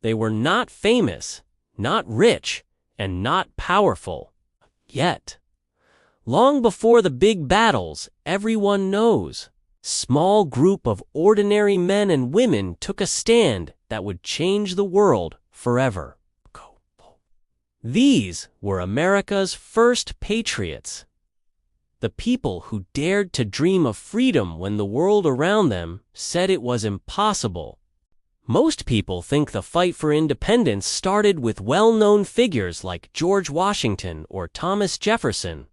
They were not famous, not rich, and not powerful. Yet, long before the big battles, everyone knows, small group of ordinary men and women took a stand that would change the world forever. These were America's first patriots. The people who dared to dream of freedom when the world around them said it was impossible. Most people think the fight for independence started with well-known figures like George Washington or Thomas Jefferson.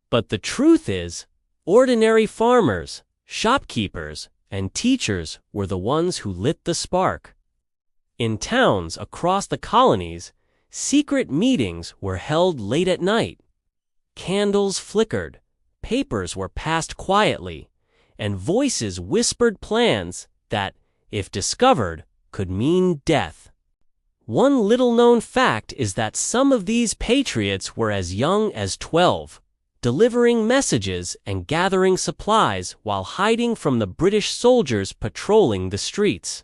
But the truth is, ordinary farmers, shopkeepers, and teachers were the ones who lit the spark. In towns across the colonies, secret meetings were held late at night. Candles flickered, papers were passed quietly, and voices whispered plans that, if discovered, could mean death. One little-known fact is that some of these patriots were as young as 12, delivering messages and gathering supplies while hiding from the British soldiers patrolling the streets.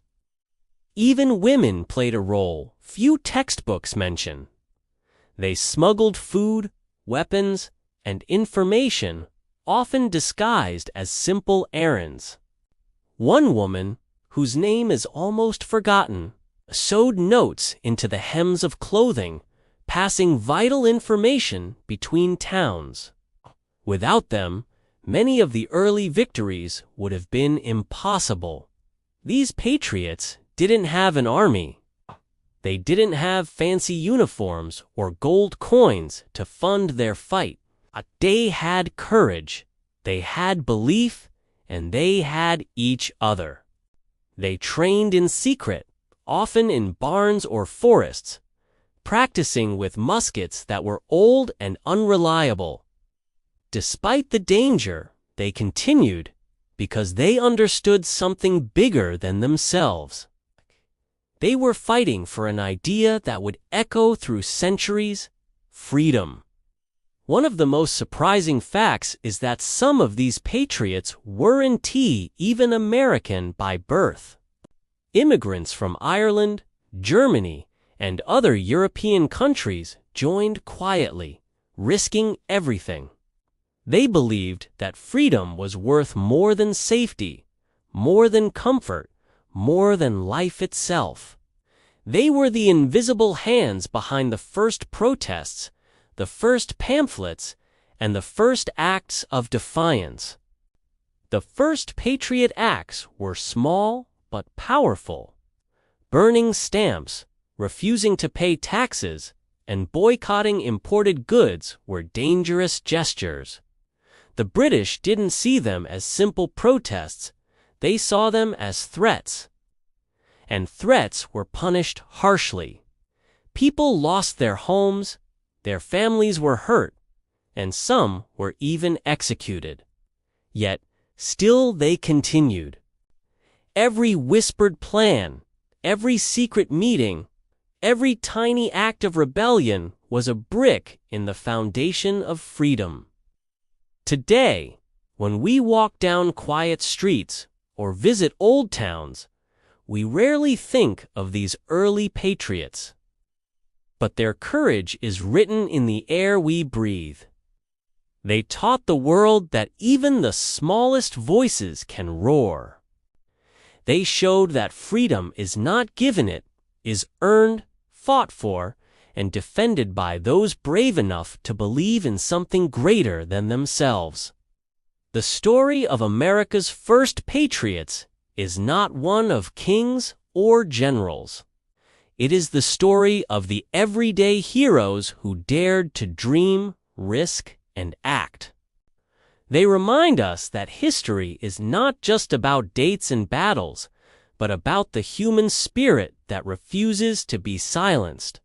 Even women played a role few textbooks mention. They smuggled food, weapons, and information, often disguised as simple errands. One woman, whose name is almost forgotten, sewed notes into the hems of clothing, passing vital information between towns. Without them, many of the early victories would have been impossible. These patriots didn't have an army. They didn't have fancy uniforms or gold coins to fund their fight. They had courage, they had belief, and they had each other. They trained in secret, often in barns or forests, practicing with muskets that were old and unreliable. Despite the danger, they continued because they understood something bigger than themselves. They were fighting for an idea that would echo through centuries: freedom. One of the most surprising facts is that some of these patriots weren't even American by birth. Immigrants from Ireland, Germany, and other European countries joined quietly, risking everything. They believed that freedom was worth more than safety, more than comfort, more than life itself. They were the invisible hands behind the first protests, the first pamphlets, and the first acts of defiance. The first patriot acts were small but powerful. Burning stamps, refusing to pay taxes, and boycotting imported goods were dangerous gestures. The British didn't see them as simple protests, they saw them as threats. And threats were punished harshly. People lost their homes, their families were hurt, and some were even executed. Yet, still they continued. Every whispered plan, every secret meeting, every tiny act of rebellion was a brick in the foundation of freedom. Today, when we walk down quiet streets or visit old towns, we rarely think of these early patriots. But their courage is written in the air we breathe. They taught the world that even the smallest voices can roar. They showed that freedom is not given, it is earned, fought for, and defended by those brave enough to believe in something greater than themselves. The story of America's first patriots is not one of kings or generals. It is the story of the everyday heroes who dared to dream, risk, and act. They remind us that history is not just about dates and battles, but about the human spirit that refuses to be silenced.